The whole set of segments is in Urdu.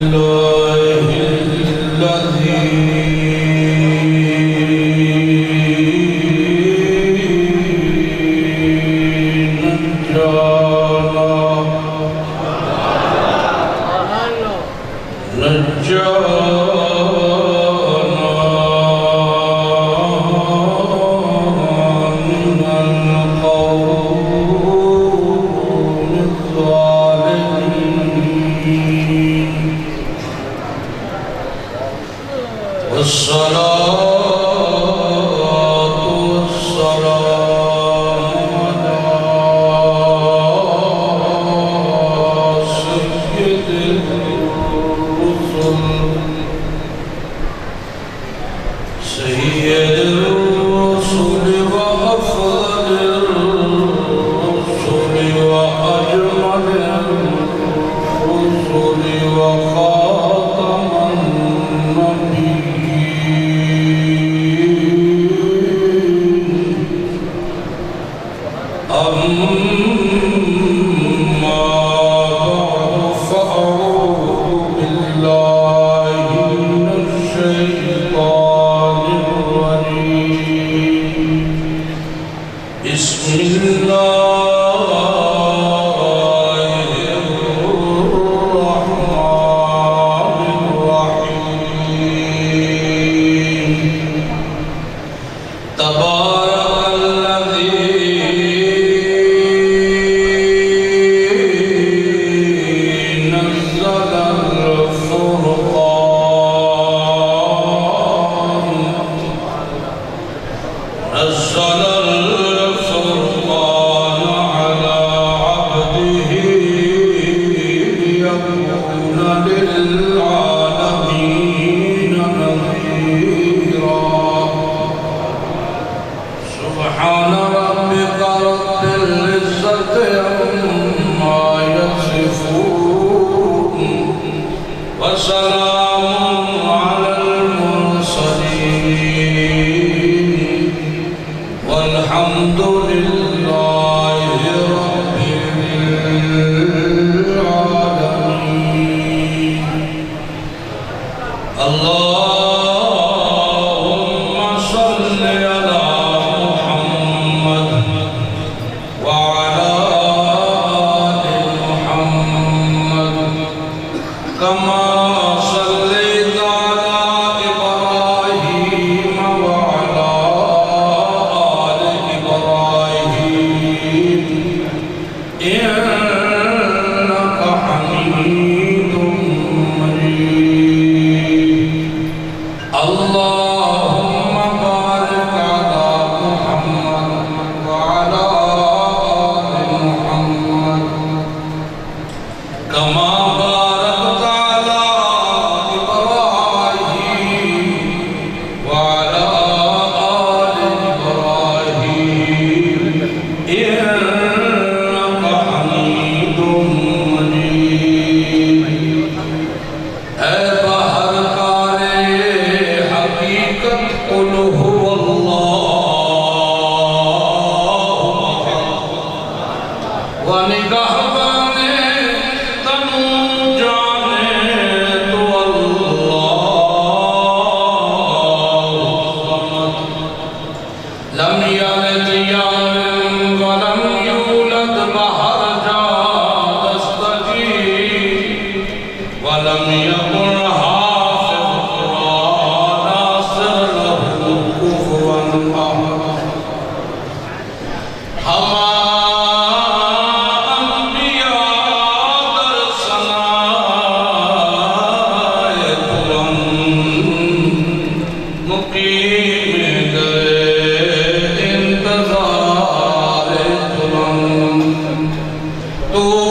تو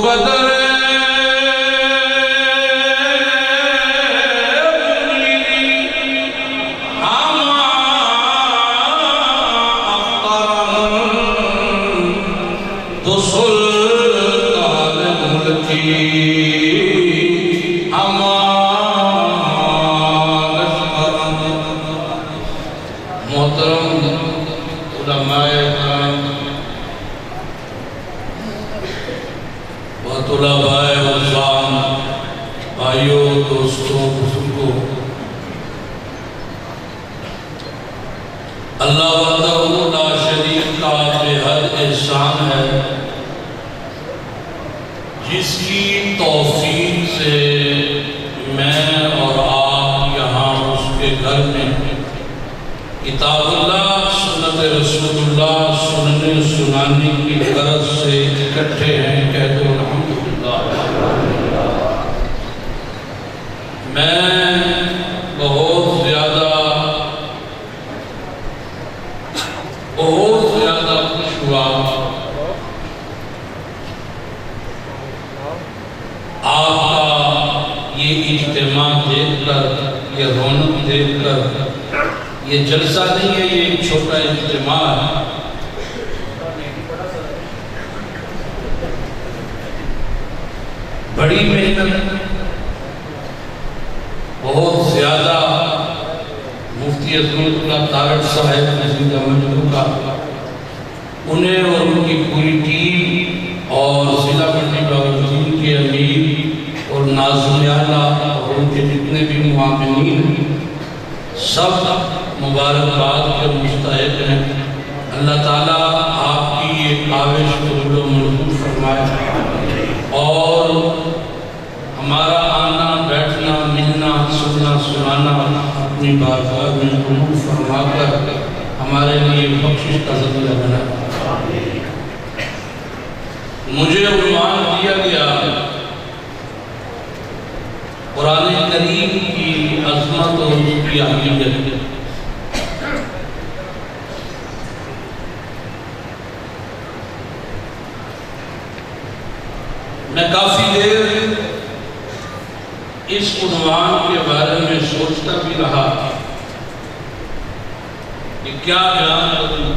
بدر دوستوں بزرگوں، اللہ وحدہ لا شریک کا بے حد احسان ہے جس کی توفیق سے میں اور آپ یہاں اس کے گھر میں کتاب اللہ سنت رسول اللہ سننے سنانے کی غرض سے اکٹھے ہیں۔ کہہ دو الحمدللہ۔ میں بہت زیادہ خوش ہوا آپ کا یہ اجتماع دیکھ کر، یہ رونق دیکھ کر۔ یہ جلسہ نہیں ہے، یہ ایک چھوٹا اجتماع ہے۔ بڑی محنت، بہت زیادہ مفتی عظمتاللہ تارڑ صاحب نزیدہ مجموع کا، انہیں اور ان کی پوری ٹیم اور ضلع منڈی باغالدین کے امیر اور ناظم اعلیٰ اور ان کے جتنے بھی معاونین سب مبارکباد کے مستحق ہیں۔ اللہ تعالیٰ آپ کی یہ کاوش قبول و منظور فرمائے اور ہمارا آنا بیٹھنا ملنا سننا سنانا اپنی بارگاہ میں قبول فرما کر ہمارے لیے بخشش کا ذریعہ بنا۔ مجھے عنوان دیا گیا قرآن کریم کی عظمت اور اس کی اہمیت۔ میں کافی دیر اس عنوان کے بارے میں سوچتا بھی رہا کہ کیا بیان کروں،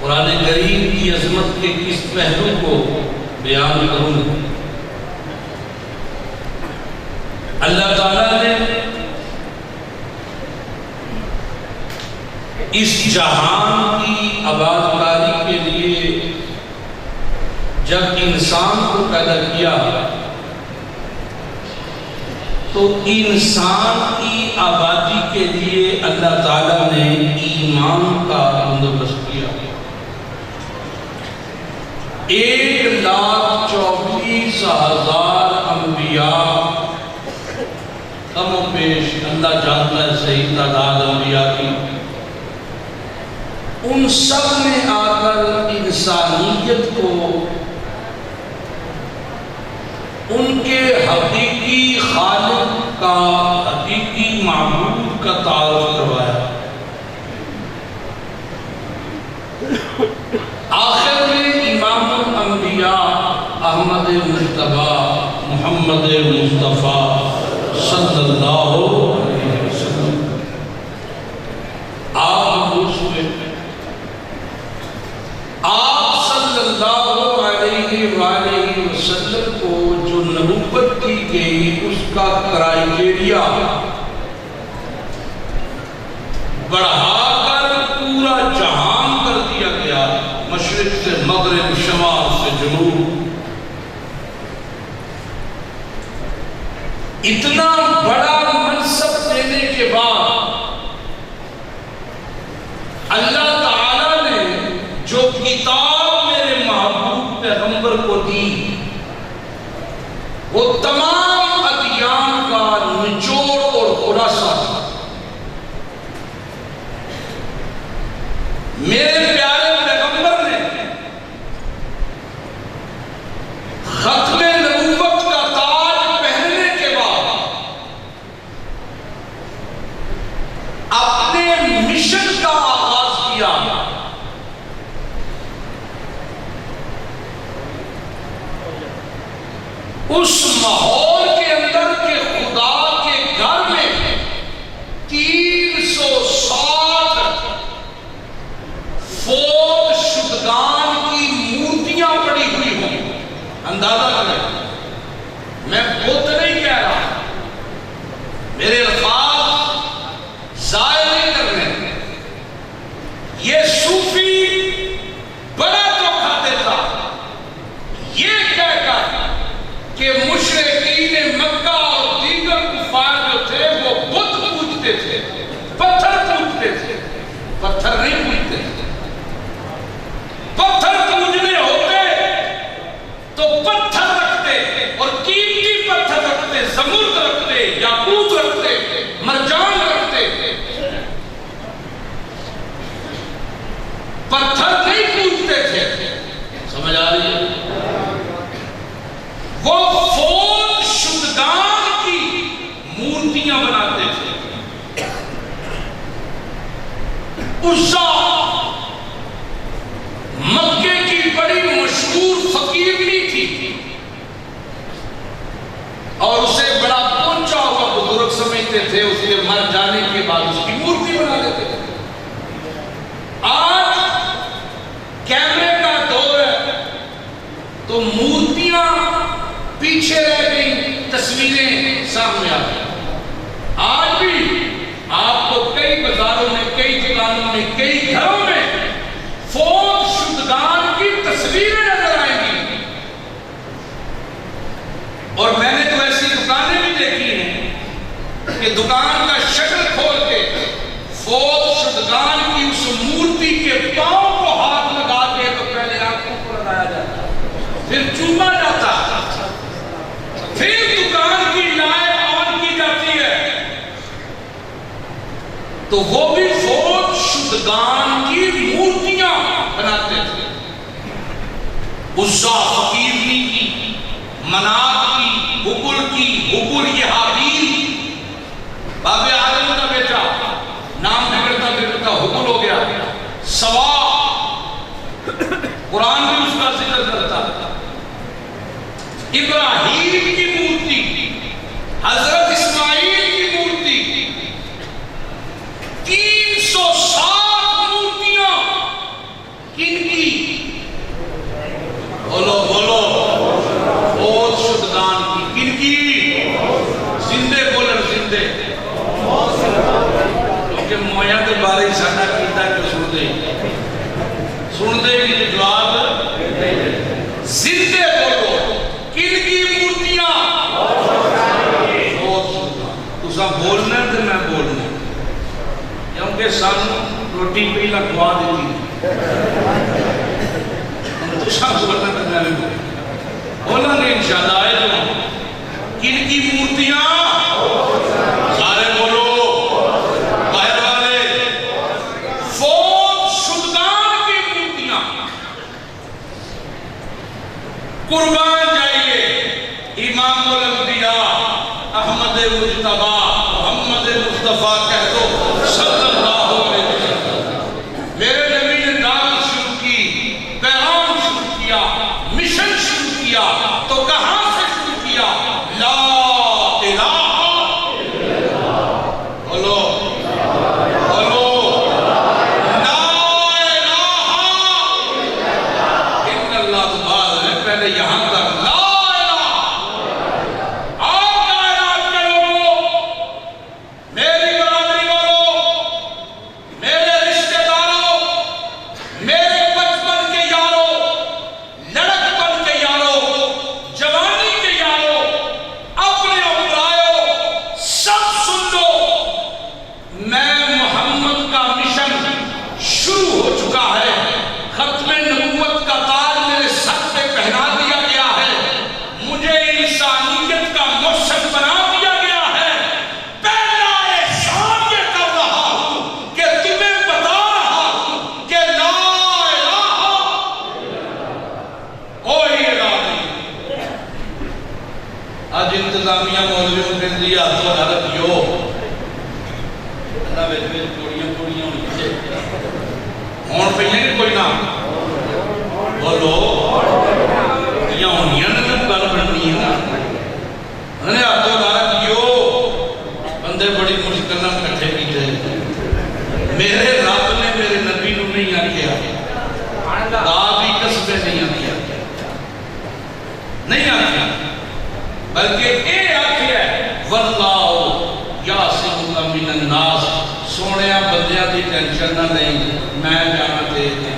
قرآن کریم کی عظمت کے کس پہلو کو بیان کروں۔ اللہ تعالیٰ نے اس جہان کی آبادکاری کے لیے جب انسان کو پیدا کیا تو انسان کی آبادی کے لیے اللہ تعالیٰ نے ایمان کا بندوبست کیا۔ 1,24,000 انبیاء، کم و بیش اللہ جانتا ہے صحیح تعداد انبیاء کی، ان سب نے آ کر انسانیت کو ان کے حقیقی خالق کا، حقیقی معبود کا تعارف کروایا۔ آخر میں امام الانبیاء احمد مجتبیٰ محمد مصطفیٰ صلی اللہ علیہ وسلم آپ مبعوث ہوئے۔ آپ صلی اللہ علیہ وآلہ وسلم کو جو نبوت کی گئی اس کا کرائیٹیریا بڑھا کر پورا جہان کر دیا گیا، مشرق سے مغرب، شمال سے جنوب۔ اتنا بڑا منصب دینے کے بعد اللہ تعالیٰ نے جو کتاب میرے محبوب پیغمبر کو دی وہ تمام ادیان کا نچوڑ اور خلاصہ تھا۔ میرے پیارے پیغمبر نے ختم نبوت کا تاج پہننے کے بعد اپنے مشن کا آغاز کیا۔ یاقوت رکھتے، مرجان رکھتے، پتھر نہیں پوجتے تھے. سمجھ آ رہی ہے؟ وہ فوت شدگان کی مورتیاں بناتے تھے. عزا مکے کی بڑی مشہور فقیرنی تھی اور اسے بڑا پہنچا ہوا بزرگ سمجھتے تھے. اس کے مر جانے کے بعد اس کی مورتی بنا دیتے تھے. آج کیمرے کا دور ہے تو مورتیاں پیچھے رہ گئی، تصویریں سامنے آ گئی. آج بھی آپ کو کئی بازاروں میں، کئی دکانوں میں، کئی گھروں میں فوت شدگان کی تصویریں نظر آئیں گی. اور میں نے تو ایسی دکانیں بھی دیکھی ہیں کہ دکان کا شٹر کھول کے فوت شدگان کی اس مورتی کے پاؤں کو ہاتھ لگا کے تو پہلے آنکھوں کو لگایا جاتا، پھر چوما جاتا، پھر دکان کی لائٹ آن کی جاتی ہے. تو وہ بھی فوت شدگان کی مورتیاں بناتے تھے. عزا فقیرنی کی، منات کی، حبل کی. حبل یہ حابیل باب آدم کا بیٹا، نام بگڑتا بگڑتا حبل ہو گیا. سوا قرآن بھی اس کا ذکر کرتا. ابراہیم کی مورتی، حضرت اسماعیل کی مورتی، 360 مورتیاں کن کی؟ بولو بولو. فوت شدگان کی. کن کی؟ زندے بولن زندے. کیونکہ مویا کے بارے ہی ساڈا کیتا کہ سن دے کی جواب زندے بولو. کن کی مورتیاں؟ فوت شدگان. تساں بولنا تو میں بولنا، کیونکہ سانو روٹی پہلا کھوا دیتی. تساں بولنا تو میں بھی بولنا گے انشاءاللہ. آئے جو کن کی مورتیاں؟ سارے بولو باہر والے. فوت شدگان کی مورتیاں. قربان جائیے امام الانبیاء احمد مجتبی محمد مصطفیٰ کہہ دو صلی اللہ علیہ وسلم. میرے نبی نے دعوت شروع کی، پیغام شروع کیا، مشن شروع کیا تو کہاں سے شروع کیا؟ لا الہ بولو بولو. لا الہ الا اللہ. تو بعد میں پہلے یہاں تک لا الہ. آپ کائنات کے لوگوں، میری برادری والوں، میرے رشتہ داروں، میرے بچپن کے یاروں، لڑکپن کے یاروں، جوانی کے یاروں، اپنے برائیوں، سب سن لو. میں محمد کا مشن شروع ہو چکا ہے. ختم نبوت کا تاج میرے سر پہ پہنا دیا گیا ہے. مجھے انسانیت کا مرشد بنا دیا گیا ہے. پہلا احسان یہ کر رہا ہوں کہ تمہیں بتا رہا ہوں کہ لا الہ کوئی الہ نہیں. آج انتظامیہ مولویوں کے لئے آتو حالت یو اللہ بیت بیت کوڑیاں کوڑیاں ہونی چاہیے. ہون پہلے نہیں کوئی نام بولو. یہ ہونیاں نے گل بننی ہے نا. انہیں آتو حالت یو بندے بڑی مشکل نہ کٹھے کیتے. میرے رب نے میرے نبی نو نہیں آکیا، دعوی قصبے نہیں آکیا، نہیں آکیا، بلکہ اے آکیا ہے واللہ یعصمک من الناس. سونیا بندیاں دی ٹینشن نہ لیں، میں جانا دے دیں.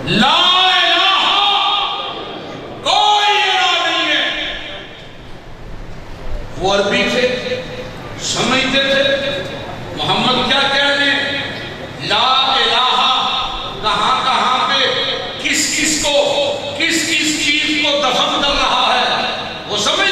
لا الہ کوئی الہ نہیں ہے. وہ عربی تھے، سمجھتے تھے محمد کیا کہہ رہے ہیں. لا الہ کہاں کہاں پہ کس کس کو، کس کس چیز کو دفن کر رہا ہے وہ سمجھ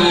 2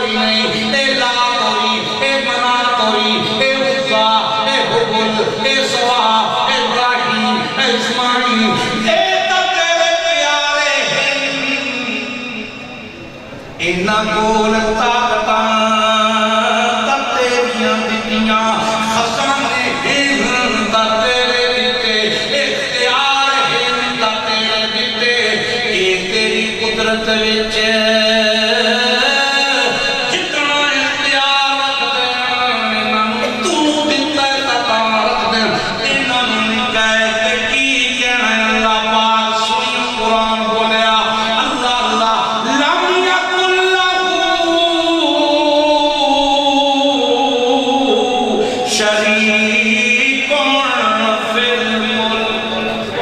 کوئی نہیں، اے لات ہوئی، اے منات ہوئی، اے عزا، اے حبل، اے سوا، اے ابراہیم، اے اسماعیل، اے تا تیرے پیارے ہیں، اینا کول طاقتاں تا تیریاں دتیاں، خسم ہیں تا تیرے دیتے، اختیار ہیں تا تیرے دیتے، اے تیری قدرت وچ جتنا اختیار رکھ دے انہاں تو دیتا ہے تا تا رکھ دے انہاں نے کہے کہ کی کہنا ہے اللہ پاک سنی قرآن بولیا اللہ اللہ لم یکن لہو شریک فی الملک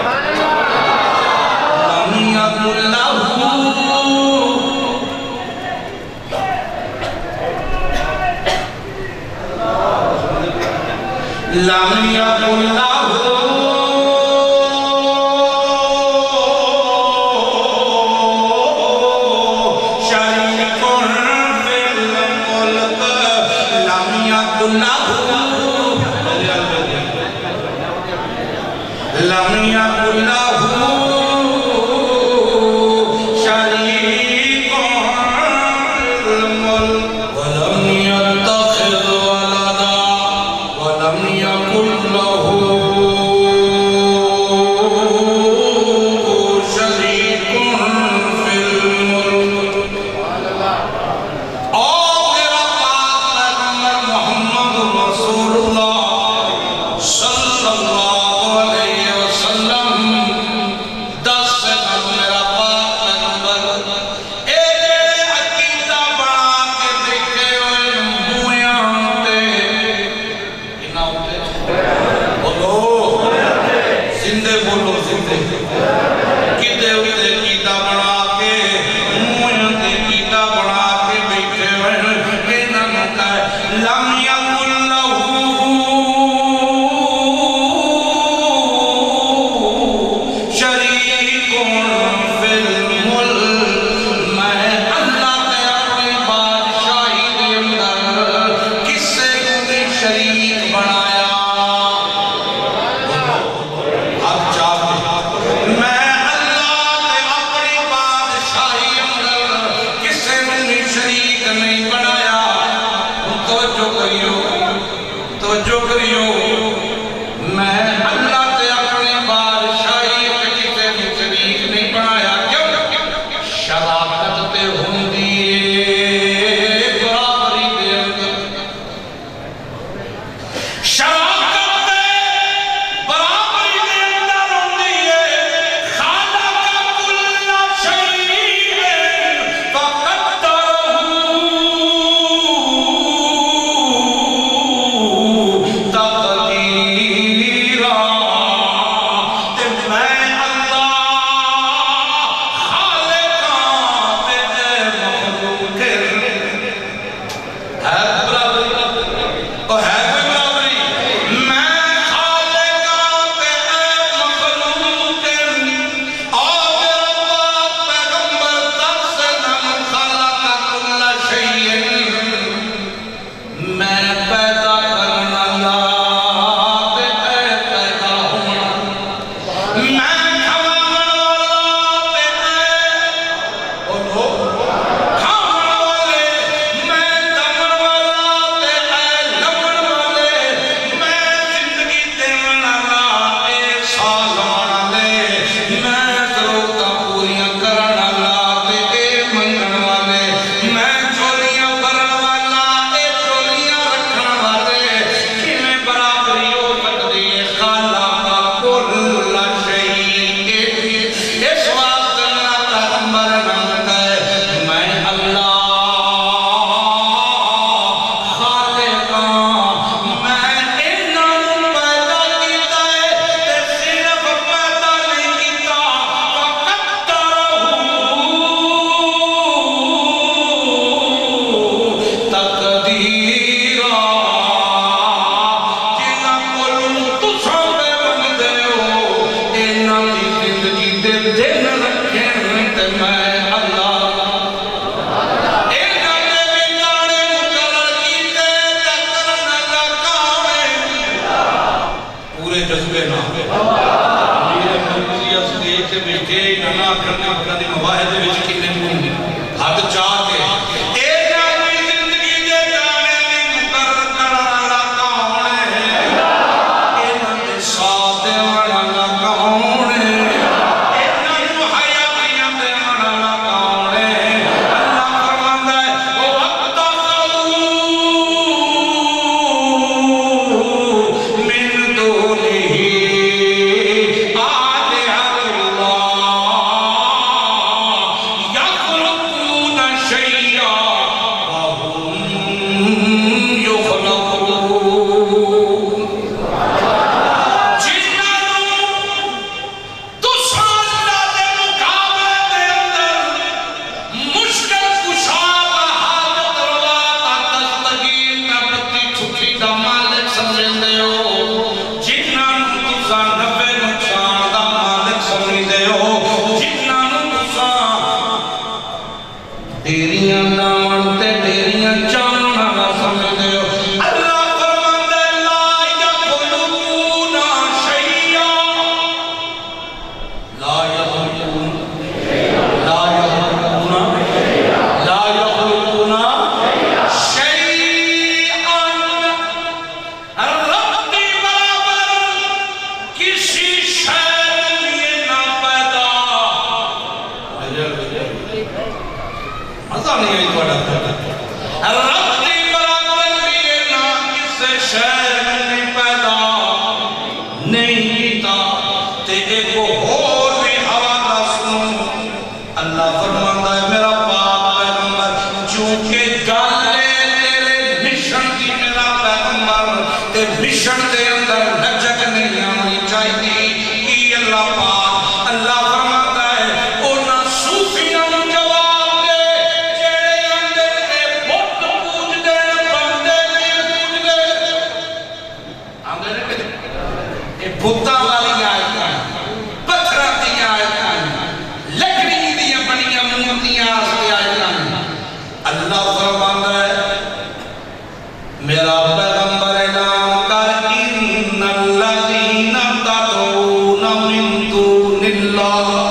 لم یکن لہو لم یکن لہو شریک فی الملک لم یکن لہو لم یکن لہو شریک فی الملک ولم یتخذ ولدا ولم یکن لہو شریک فی الملک اور میرا پاک پیغمبر محمد رسول اللہ صلی اللہ علیہ وسلم دس سے میرا پاک پیغمبر اے جڑے عقیدہ بنا کے رب دی برابر بھی نہ کسے شے نے پیدا نہیں کیتا تے ایک اور بھی حوالہ سنو اللہ فرماتا ہے میرا پاک پیغمبر چونکہ گالے تیرے مشن کی میرا پیغمبر تے مشن دے اندر لچک نہیں آنی چاہیے کہ اللہ پاک اللہ فرماتا ہے اونا صوفیاں جواب دے جیڑے اندر اے بت پوج دے بندے نہیں پوج دے آندے اے بتاں والی آیتاں پتھراں دی آیتاں لکڑی دی بنیاں مورتیاں واسطے آیتاں اللہ فرماتا ہے میرا پیغمبر اعلان کر ان الذین تدعون من دون اللہ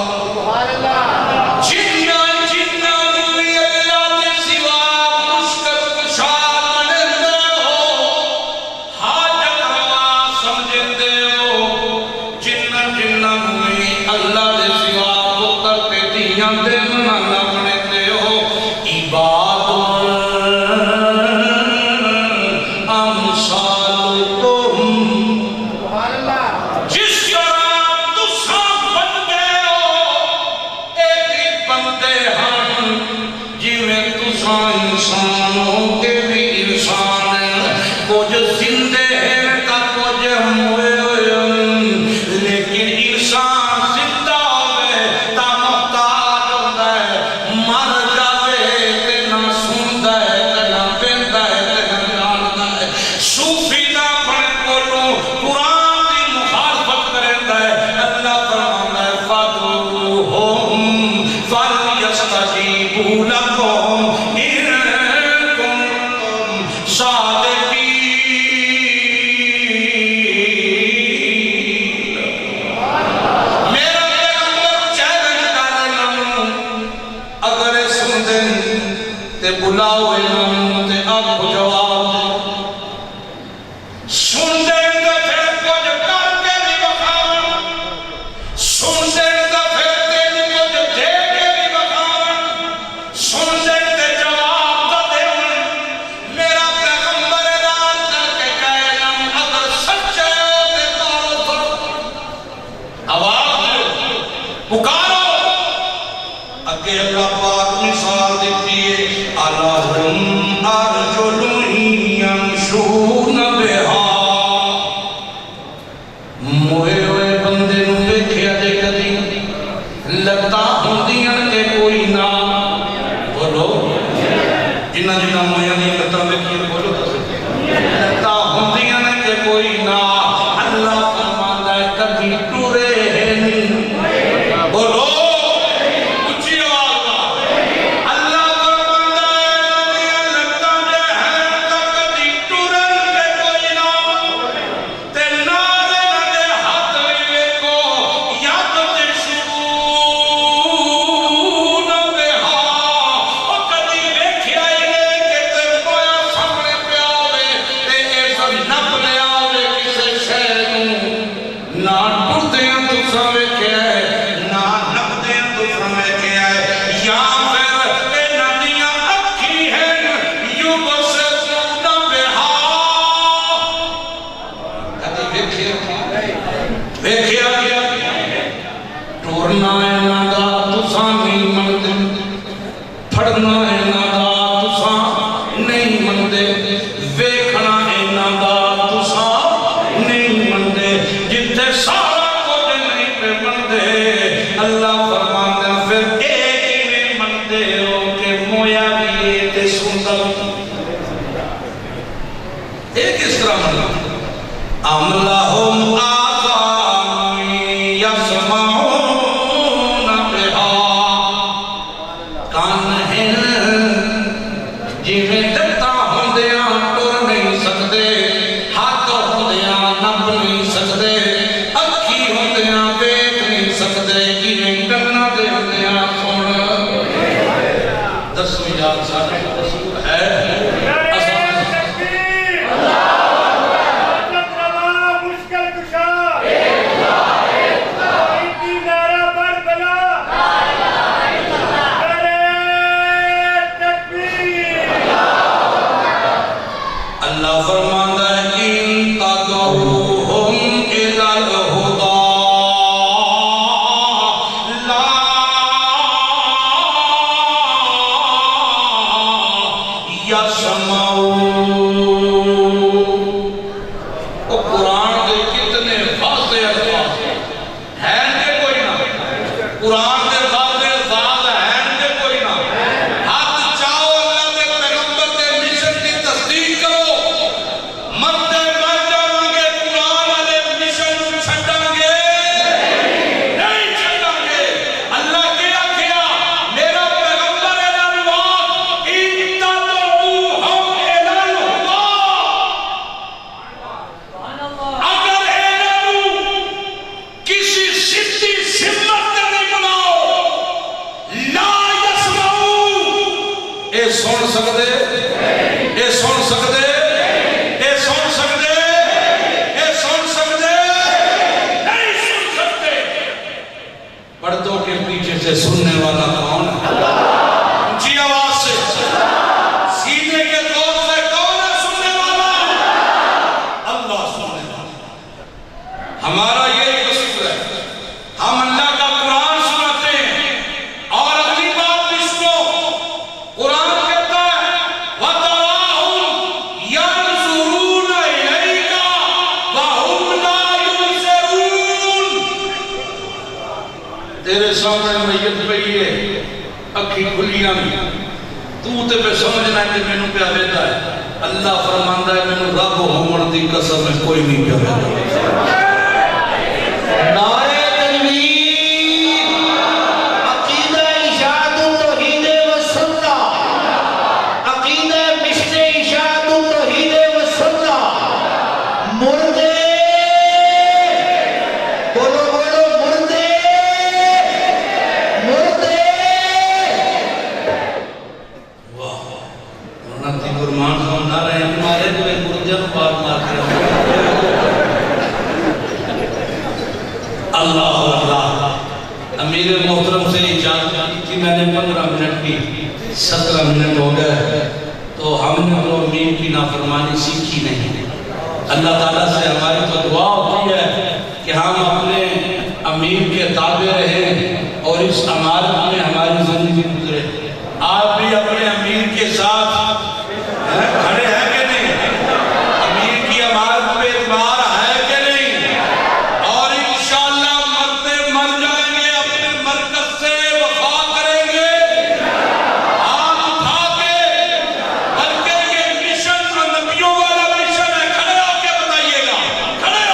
اللہ فرماتا ہے ان تدعوہم الی الہدی لا یسمعون. وہ قرآن کے کتنے واضح الفاظ ہیں کہ کوئی نہ قرآن کے واضح الفاظ ہیں کہ کوئی نہ. ہاتھ چاہو اللہ کے پیغمبر کے مشن کی تصدیق کرو. مرتے مر جاؤں گے قرآن والے مشن چھڑیں گے نہیں چھڑیں گے. اللہ کیا کیا میرا پیغمبر الانوار ان تدعوہم الی الہدی. اگر انہوں کسی صدی سمت کے نہیں بناؤ لا یسمعون. اے سن سکتے اے سن سکتے اے سن سکتے اے سن سکتے نہیں سن سکتے. پردوں کے پیچھے سے سننے والا کون ہے؟ اونچی آواز سے سینے کے دور سے کون ہے سننے والا؟ اللہ سننے والا. ہمارا یہ قصور ہے ہم اللہ کا قرآن سناتے ہیں. اور اگلی بات بھی سنو. قرآن کہتا ہے وَتَرَاهُمْ يَنْظُرُونَ إِلَيْكَ وَهُمْ لَا يُبْصِرُونَ. تیرے سامنے میت پئی ہے اکھی کھلیاں بھی تو تے پہ سمجھنا ہے کہ میں نو پہ ویدا ہے. اللہ فرماندا ہے میں نو رب ہون دی قسم ہے کوئی نہیں پہ ویدا. نعرہ تکبیر. عقیدہ اشاعت التوحید والسنہ. عقیدہ مشن اشاعت التوحید والسنہ. مردے بولو بولو مردے مردے. واہ ورنہ تی قرمان سن نہ رہے ہمارے کوئی مردے بات نہ کرے. اللہ اللہ. امیر محترم سے اجازت کی میں نے 15 منٹ کی 17 منٹ ہو گئے تو ہم نے تو امیر کی نافرمانی سیکھی نہیں. اللہ تعالیٰ سے ہماری تو دعا ہوتی ہے کہ ہم اپنے امیر کے تابع رہیں اور اس عمارت